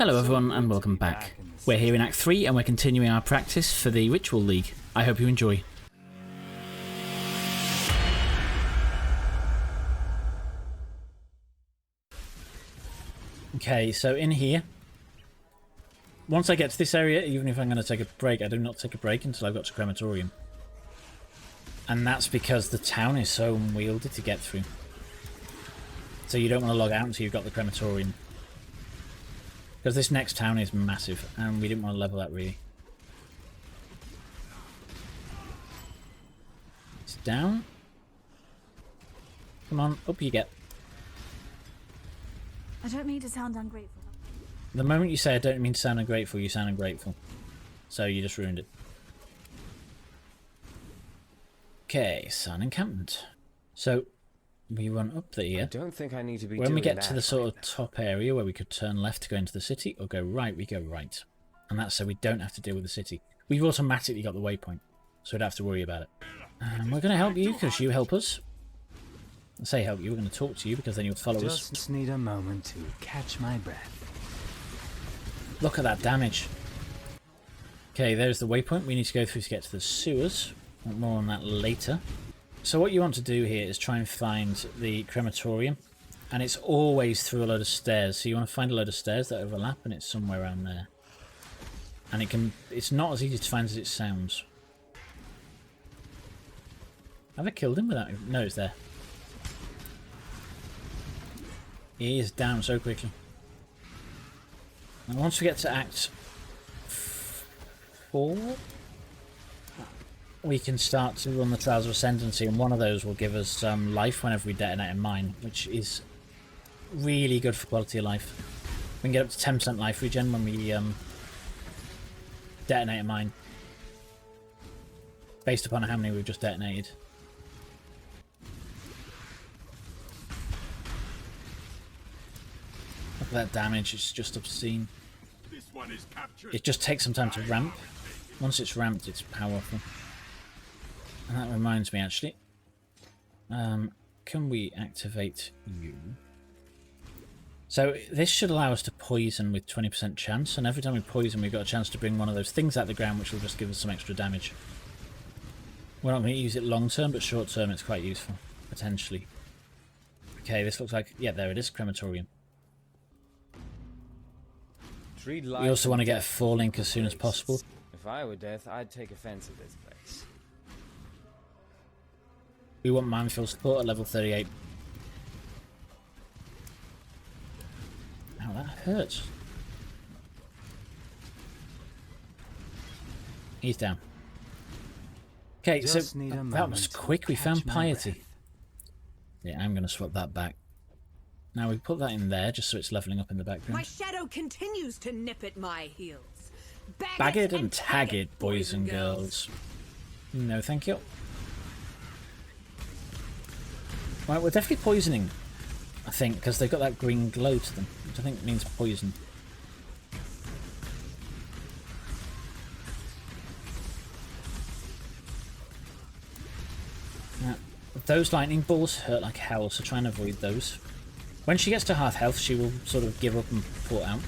Hello everyone and welcome back. We're here in Act 3 and we're continuing our practice for the Ritual League. I hope you enjoy. Okay, so in here, once I get to this area, even if I'm going to take a break, I do not take a break until I've got to Crematorium. And that's because the town is so unwieldy to get through. So you don't want to log out until you've got the Crematorium. Because this next town is massive, and we didn't want to level that really. It's down. Come on, up you get. I don't mean to sound ungrateful. The moment you say I don't mean to sound ungrateful, you sound ungrateful. So you just ruined it. Okay, Sun Encampment. So we run up there. I don't think I need to be when we doing get to the that sort right of top area where we could turn left to go into the city, or go right, we go right. And that's so we don't have to deal with the city. We've automatically got the waypoint, so we don't have to worry about it. We're going to help you because you help us. I say help you, we're going to talk to you because then you'll follow us. Just need a moment to catch my breath. Look at that damage. Okay, there's the waypoint we need to go through to get to the sewers. More on that later. So what you want to do here is try and find the crematorium, and it's always through a load of stairs. So you want to find a load of stairs that overlap, and it's somewhere around there. And it's not as easy to find as it sounds. Have I killed him without him? No, it's there. He is down so quickly. And once we get to Act 4, we can start to run the Trials of Ascendancy, and one of those will give us life whenever we detonate a mine, which is really good for quality of life. We can get up to 10% life regen when we detonate a mine, based upon how many we've just detonated. Look at that damage, it's just obscene. It just takes some time to ramp. Once it's ramped, it's powerful. And that reminds me, actually. Can we activate you? So this should allow us to poison with 20% chance, and every time we poison, we've got a chance to bring one of those things out the ground, which will just give us some extra damage. We're not going to use it long term, but short term, it's quite useful, potentially. Okay, this looks like, yeah, there it is, Crematorium. We also want to get a 4-link as soon as possible. If I were death, I'd take offense at this place. We want minefield support at level 38. Ow, that hurts. He's down. Okay, so that was quick. We found Piety. Yeah, I'm going to swap that back. Now we put that in there just so it's leveling up in the background. My shadow continues to nip at my heels. Bag it and tag it, boys and girls. No, thank you. Right, we're definitely poisoning, I think, because they've got that green glow to them, which I think means poison. Now, those lightning balls hurt like hell, so try and avoid those. When she gets to half health, she will sort of give up and port out.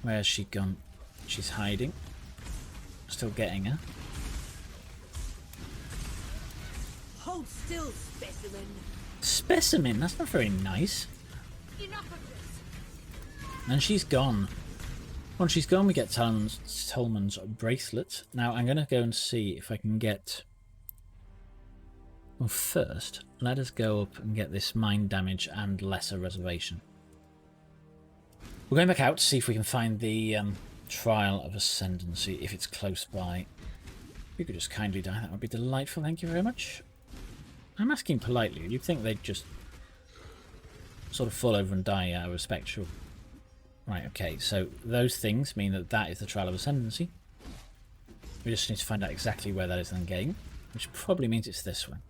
Where's she gone? She's hiding. Still getting her. Hold still, specimen. Specimen? That's not very nice. Enough of this. And she's gone. Once she's gone, we get Tolman's bracelet. Now, I'm going to go and see if I can get... Well, first, let us go up and get this mine damage and lesser reservation. We're going back out to see if we can find the Trial of Ascendancy, if it's close by. If you could just kindly die, that would be delightful, thank you very much. I'm asking politely, you'd think they'd just sort of fall over and die out of respect, sure. Right, okay, so those things mean that that is the Trial of Ascendancy. We just need to find out exactly where that is in the game, which probably means it's this one.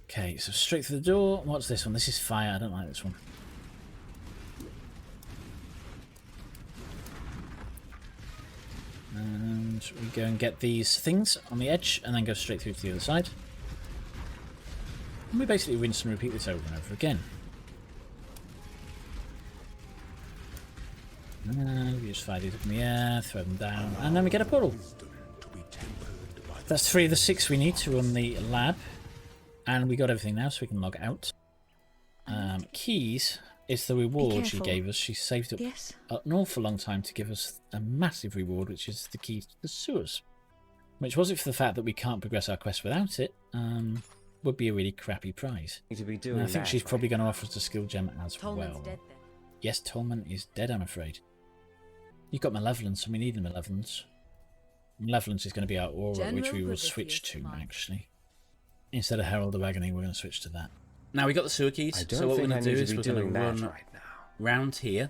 Okay, so straight through the door. What's this one? This is fire, I don't like this one. And we go and get these things on the edge and then go straight through to the other side. And we basically rinse and repeat this over and over again. We just fire these up in the air, throw them down, and then we get a portal. That's 3 of the 6 we need to run the lab. And we got everything now, so we can log out. Keys is the reward she gave us. She saved up an awful long time to give us a massive reward, which is the key to the sewers. Which, was it for the fact that we can't progress our quest without it, would be a really crappy prize. Need to be doing And I think that, she's right? probably going to offer us a skill gem as well. Dead then. Yes, Tolman is dead, I'm afraid. You've got Malevolence, and we need the Malevolence. Malevolence is going to be our aura, which we will switch to, actually. Instead of Herald of Agony, we're going to switch to that. Now we got the sewer keys, so what we're going to do is we're going to run right now. round here,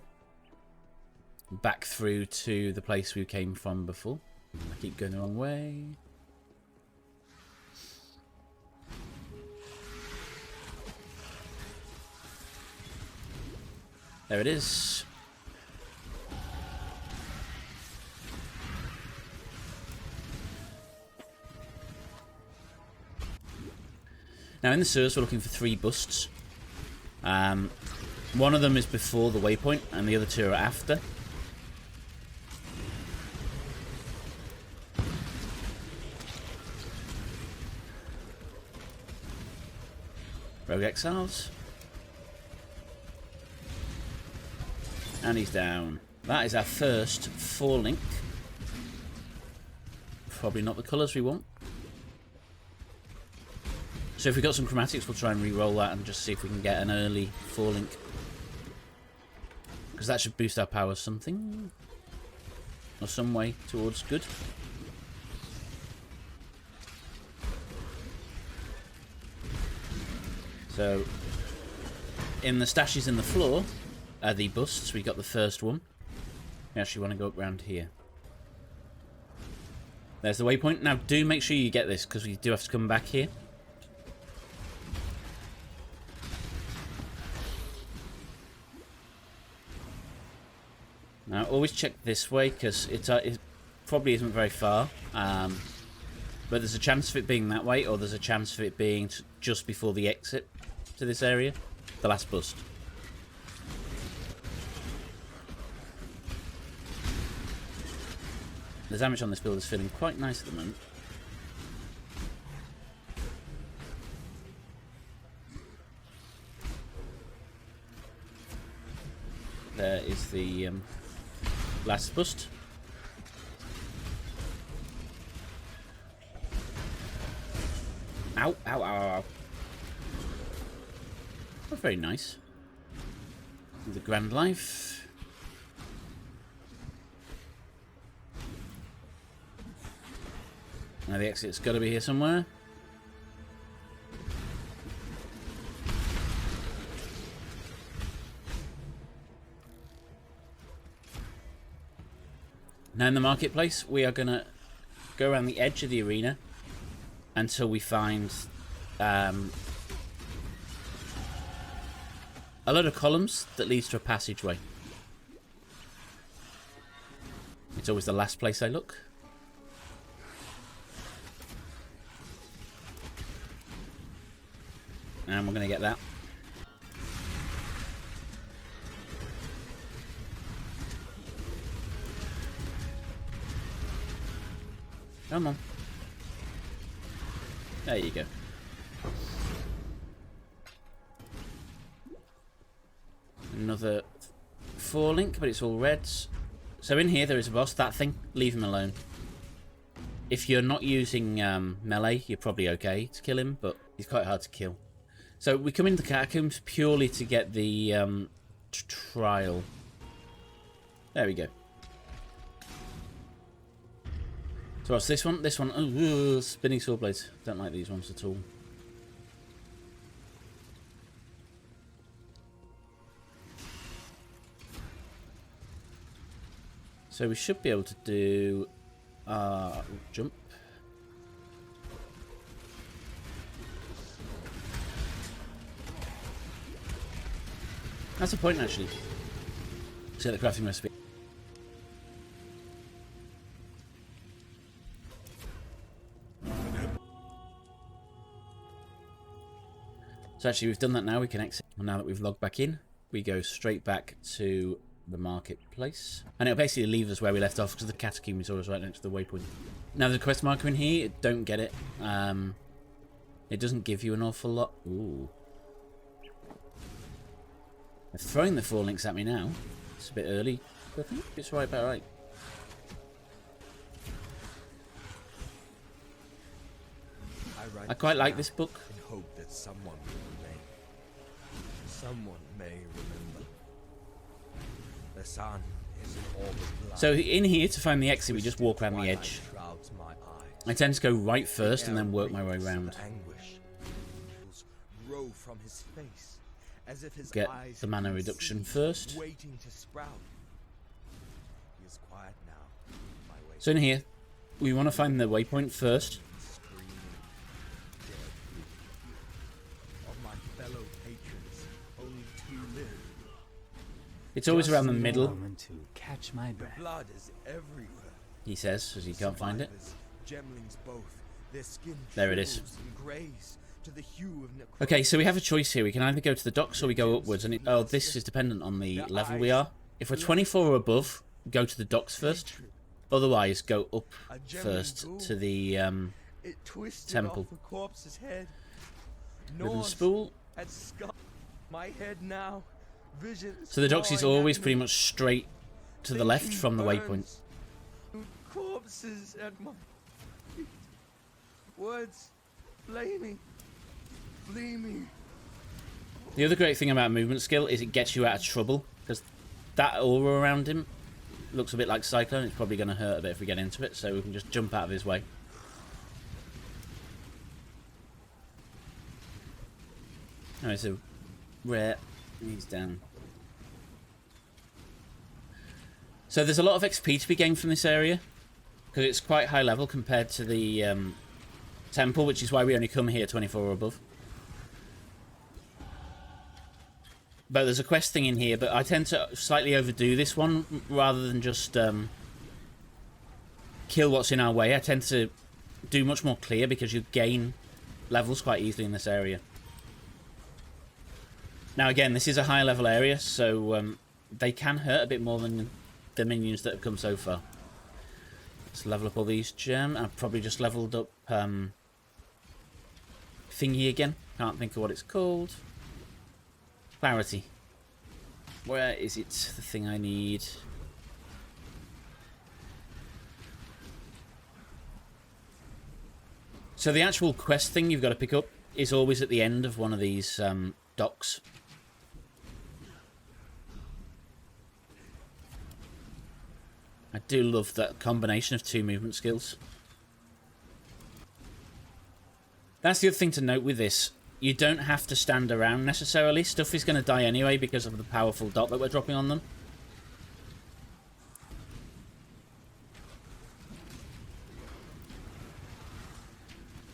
back through to the place we came from before. I keep going the wrong way. There it is. Now in the sewers we're looking for 3 busts. One of them is before the waypoint and the other 2 are after. Rogue Exiles. And he's down. That is our first 4 link. Probably not the colours we want. So if we've got some chromatics, we'll try and re-roll that and just see if we can get an early 4 link. Because that should boost our power something. Or some way towards good. So, in the stashes in the floor are the busts. We got the first one. We actually want to go up round here. There's the waypoint. Now, do make sure you get this, because we do have to come back here. Now, always check this way, because it probably isn't very far. But there's a chance of it being that way, or there's a chance of it being just before the exit to this area. The last bust. The damage on this build is feeling quite nice at the moment. There is the last bust. Ow, ow, ow, ow. Oh, very nice. The Grand Life. Now the exit's got to be here somewhere. Now in the marketplace, we are going to go around the edge of the arena until we find a load of columns that leads to a passageway. It's always the last place I look. And we're going to get that. Come on. There you go. Another 4 link, but it's all reds. So in here there is a boss. That thing, leave him alone. If you're not using melee, you're probably okay to kill him, but he's quite hard to kill. So we come into the catacombs purely to get the trial. There we go. So what's this one? This one, oh, spinning sword blades. Don't like these ones at all. So we should be able to do jump. That's the point, actually. Let's get the crafting recipe. So actually we've done that now, we can exit. And now that we've logged back in, we go straight back to the marketplace. And it'll basically leave us where we left off because the catacomb is always right next to the waypoint. Now there's a quest marker in here, don't get it. It doesn't give you an awful lot. Ooh. They're throwing the 4 links at me now. It's a bit early, but I think it's right about right. I quite like this book. In hope that someone will remain. Someone may remember. The sun is in all the blood. So in here, to find the exit, we just walk around the edge. Shrouds my eyes. I tend to go right first and then work my way around. Anguish. Row from his face, as if his Get eyes the mana had been reduction seeds first. waiting to sprout. He is quiet now. My way So in here, we want to find the waypoint first. screaming, dead of my fellow patrons, only 2 live. It's always around the Just need a middle, moment to catch my breath. Blood is everywhere. he says, as he can't find it. Survivors, gemlings both, their skin There it is. shrivels and grays to the hue of necrosis. Okay, so we have a choice here. We can either go to the docks or we go upwards. And oh, this is dependent on the level we are. If we're 24 or above, go to the docks first. Otherwise, go up first to the It twisted temple. off the corpse's head. rhythm Gnaws spool. at my head now. Visions So the docks is clawing at always me. pretty much straight to the left Thinking from the waypoint. burns. Corpses at my feet. Words flaming, gleaming. The other great thing about movement skill is it gets you out of trouble, because that aura around him looks a bit like Cyclone. It's probably going to hurt a bit if we get into it, so we can just jump out of his way. Oh, it's a rare. He's down. So there's a lot of XP to be gained from this area, because it's quite high level compared to the temple, which is why we only come here 24 or above. But there's a quest thing in here, but I tend to slightly overdo this one rather than just kill what's in our way. I tend to do much more clear because you gain levels quite easily in this area. Now again, this is a high level area, so they can hurt a bit more than the minions that have come so far. Let's level up all these gems. I've probably just leveled up thingy again. Can't think of what it's called. Clarity. Where is it? The thing I need. So the actual quest thing you've got to pick up is always at the end of one of these docks. I do love that combination of 2 movement skills. That's the other thing to note with this. You don't have to stand around necessarily. Stuff is going to die anyway because of the powerful dot that we're dropping on them.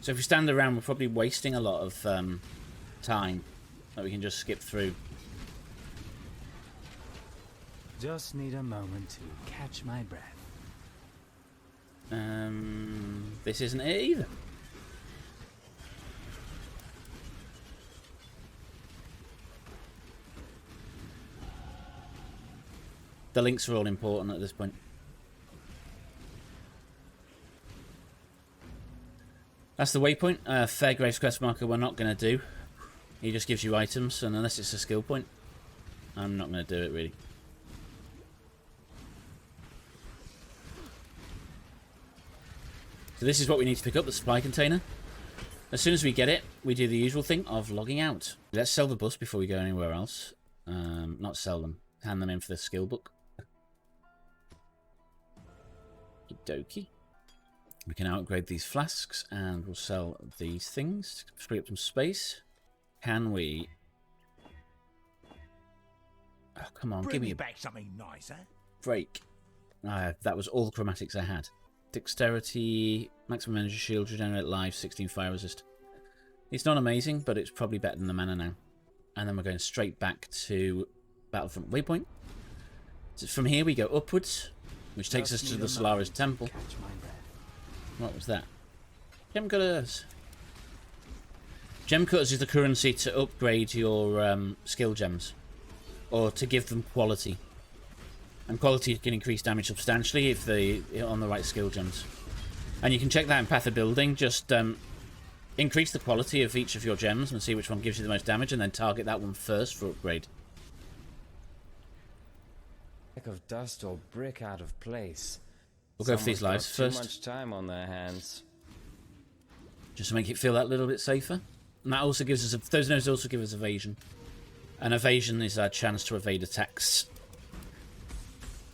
So if we stand around, we're probably wasting a lot of time that we can just skip through. Just need a moment to catch my breath. This isn't it either. The links are all important at this point. That's the waypoint. Fairgrave's quest marker we're not going to do. He just gives you items, and unless it's a skill point, I'm not going to do it really. So this is what we need to pick up, the supply container. As soon as we get it, we do the usual thing of logging out. Let's sell the bus before we go anywhere else. Not sell them. Hand them in for the skill book. Okie. We can now upgrade these flasks, and we'll sell these things to free up some space. Can we... Oh, come on, give me a back something nice, eh? break. That was all the chromatics I had. Dexterity, maximum energy shield, regenerate life, 16 fire resist. It's not amazing, but it's probably better than the mana now. And then we're going straight back to Battlefront Waypoint. So from here we go upwards, which takes us to the Solaris Temple. Catch my breath. What was that? You haven't got us. Gem cutters is the currency to upgrade your skill gems, or to give them quality. And quality can increase damage substantially if they are on the right skill gems. And you can check that in Path of Building. Just increase the quality of each of your gems and see which one gives you the most damage, and then target that one first for upgrade. Speck of dust or brick out of place. We'll go for these lives Someone's got first, Too much time on their hands. just to make it feel that little bit safer. And that also gives us those nodes also give us evasion. And evasion is our chance to evade attacks.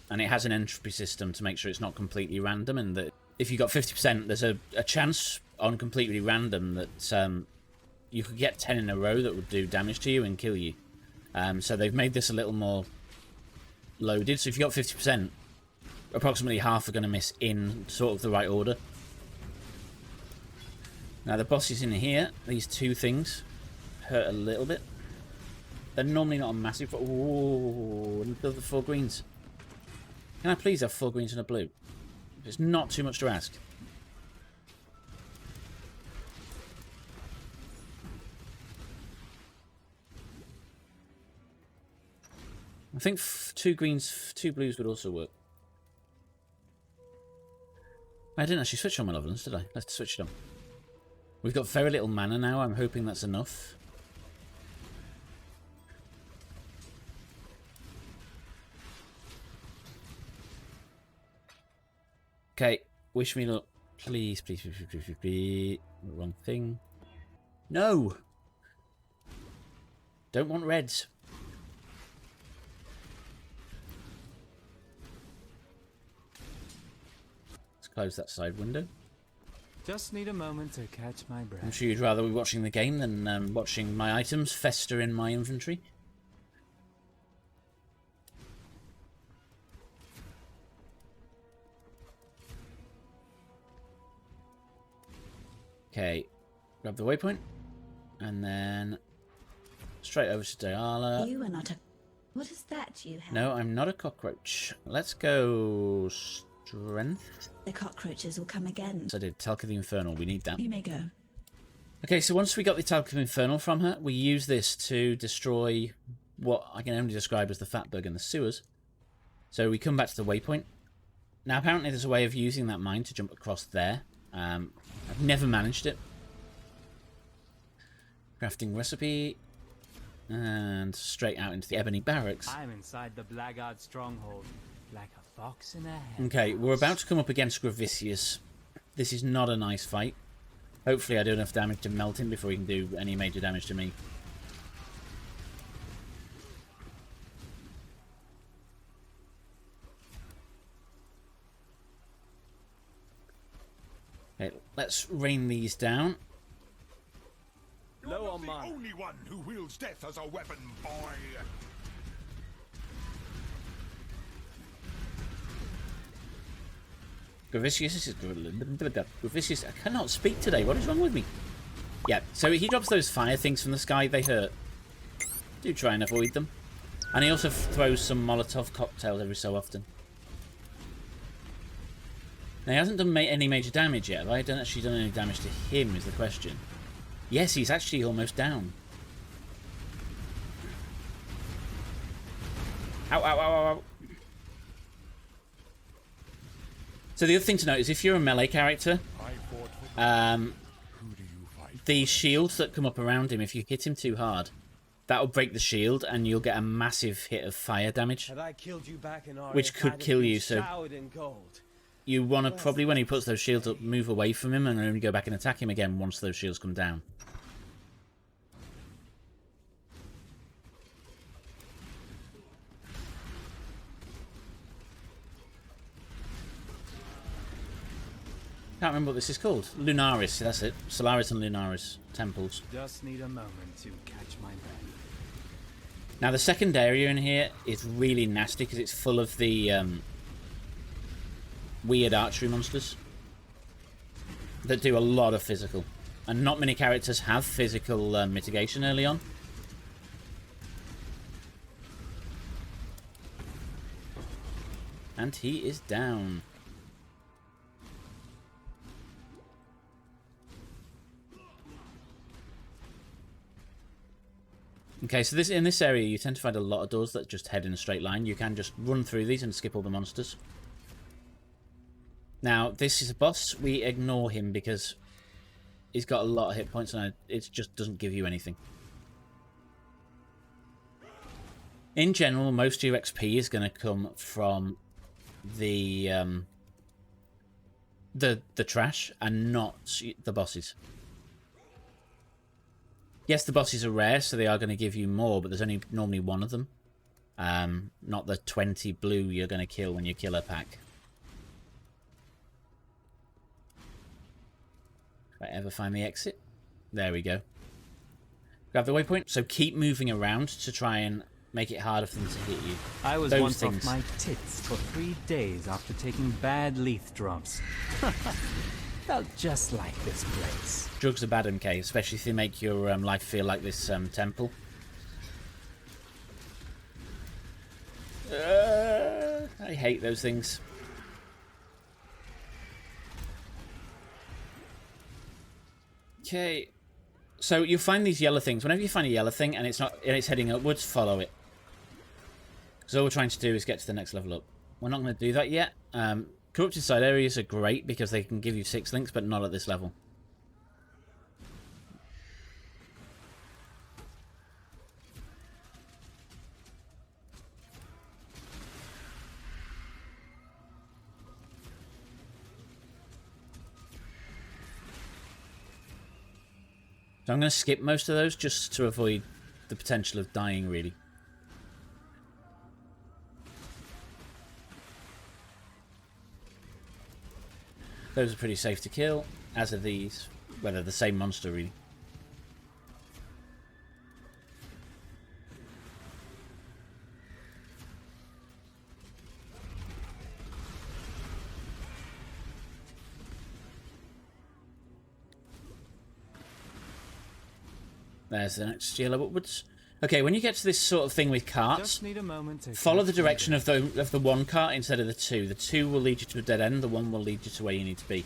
And it has an entropy system to make sure it's not completely random, and that if you got 50%, there's a chance on completely random that you could get 10 in a row that would do damage to you and kill you. So they've made this a little more loaded. So if you got 50%, approximately half are going to miss in sort of the right order. Now the boss is in here. These two things hurt a little bit. They're normally not a massive... Ooh, look at the 4 greens. Can I please have 4 greens and a blue? It's not too much to ask. I think 2 greens, 2 blues would also work. I didn't actually switch on my Lovelance, did I? Let's switch it on. We've got very little mana now. I'm hoping that's enough. Okay, wish me luck. Please, please, please, please, please, please. Wrong thing. No! Don't want reds. Let's close that side window. Just need a moment to catch my breath. I'm sure you'd rather be watching the game than watching my items fester in my inventory. Okay, grab the waypoint, and then straight over to Diala. You are not a... What is that you have? No, I'm not a cockroach. Let's go strength. The cockroaches will come again. So I did Talc of the Infernal. We need that. You may go. Okay, so once we got the Talc of Infernal from her, we use this to destroy what I can only describe as the fat bug in the sewers. So we come back to the waypoint. Now apparently there's a way of using that mine to jump across there. I've never managed it. Crafting recipe. And straight out into the Ebony Barracks. I'm inside the Blackguard stronghold, like a fox in a hen. Okay, we're about to come up against Gravisius. This is not a nice fight. Hopefully I do enough damage to melt him before he can do any major damage to me. Okay, let's rain these down. Low on the mana. only one who wields death as a weapon, boy. Gravisius, I cannot speak today. What is wrong with me? Yeah, so he drops those fire things from the sky. They hurt. Do try and avoid them. And he also throws some Molotov cocktails every so often. Now, he hasn't done any major damage yet. Have I actually done any damage to him is the question. Yes, he's actually almost down. Ow, ow, ow, ow, ow. So the other thing to note is if you're a melee character, the shields that come up around him, if you hit him too hard, that'll break the shield and you'll get a massive hit of fire damage. Had I killed you back in Aria, Which could I'd have kill been you, so- showered in gold. You want to probably, when he puts those shields up, move away from him and only go back and attack him again once those shields come down. Can't remember what this is called. Lunaris, that's it. Solaris and Lunaris temples. Just need a moment to catch my breath. Now the second area in here is really nasty because it's full of the weird archery monsters that do a lot of physical. And not many characters have physical mitigation early on. And he is down. Okay, so in this area you tend to find a lot of doors that just head in a straight line. You can just run through these and skip all the monsters. Now, this is a boss. We ignore him because he's got a lot of hit points and it just doesn't give you anything. In general, most of your XP is going to come from the trash and not the bosses. Yes, the bosses are rare, so they are going to give you more, but there's only normally one of them. Not the 20 blue you're going to kill when you kill a pack. If I ever find the exit. There we go. Grab the waypoint. So keep moving around to try and make it harder for them to hit you. I was Those once things. off my tits for 3 days after taking bad leaf drops. Felt just like this place. Drugs are bad, MK, especially if they make your life feel like this temple. I hate those things. Okay, so you'll find these yellow things. Whenever you find a yellow thing and it's heading upwards, follow it. Because all we're trying to do is get to the next level up. We're not going to do that yet. Corrupted side areas are great because they can give you 6 links, but not at this level. So I'm going to skip most of those just to avoid the potential of dying, really. Those are pretty safe to kill, as are these. Well, they're the same monster, really. There's the next yellow upwards. Okay, when you get to this sort of thing with carts, Just need a moment to follow the catch my direction breath. of the one cart instead of the two. The two will lead you to a dead end, the one will lead you to where you need to be.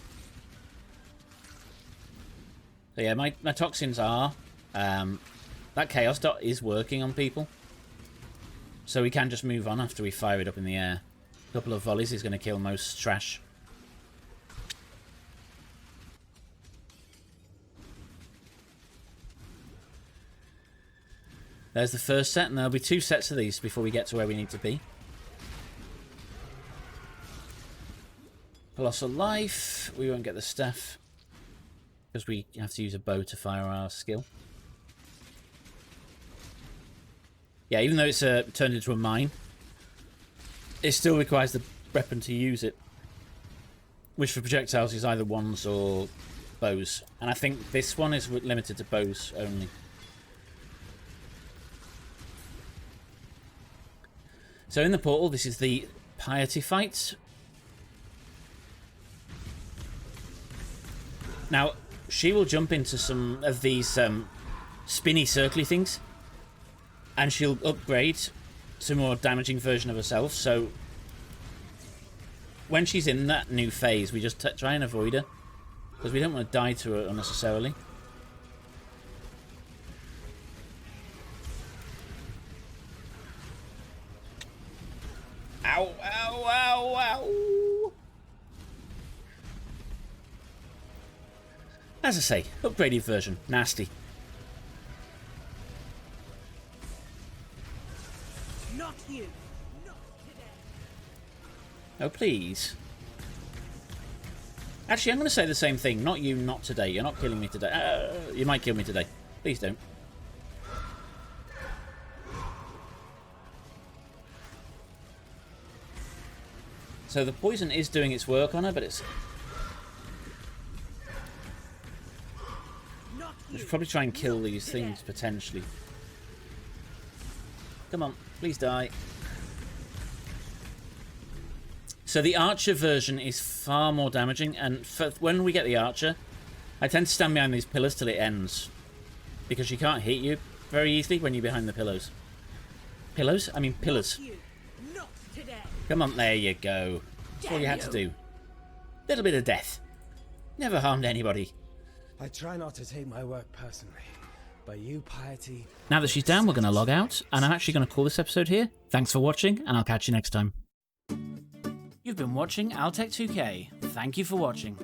So yeah, my toxins are... that chaos dot is working on people. So we can just move on after we fire it up in the air. A couple of volleys is going to kill most trash. There's the first set, and there'll be 2 sets of these before we get to where we need to be. Colossal Life. We won't get the staff because we have to use a bow to fire our skill. Yeah, even though it's turned into a mine, it still requires the weapon to use it. Which for projectiles is either wands or bows. And I think this one is limited to bows only. So in the portal, this is the piety fight. Now, she will jump into some of these spinny circly things, and she'll upgrade to a more damaging version of herself. So when she's in that new phase, we just try and avoid her, because we don't want to die to her unnecessarily. Ow, ow, ow, ow. As I say, upgraded version. Nasty. Not you. Not today. Oh, please. Actually, I'm going to say the same thing. Not you, not today. You're not killing me today. You might kill me today. Please don't. So the poison is doing its work on her, but it's... Not We you. should probably try and kill these things, potentially. Come on, please die. So the archer version is far more damaging, and when we get the archer, I tend to stand behind these pillars till it ends. Because she can't hit you very easily when you're behind the pillows. Pillows? I mean pillars. Not you. Not today. Come on, there you go. That's all you had to do. Little bit of death. Never harmed anybody. I try not to take my work personally, By you, piety. Now that she's down, we're going to log out, and I'm actually going to call this episode here. Thanks for watching, and I'll catch you next time. You've been watching Altec 2K. Thank you for watching.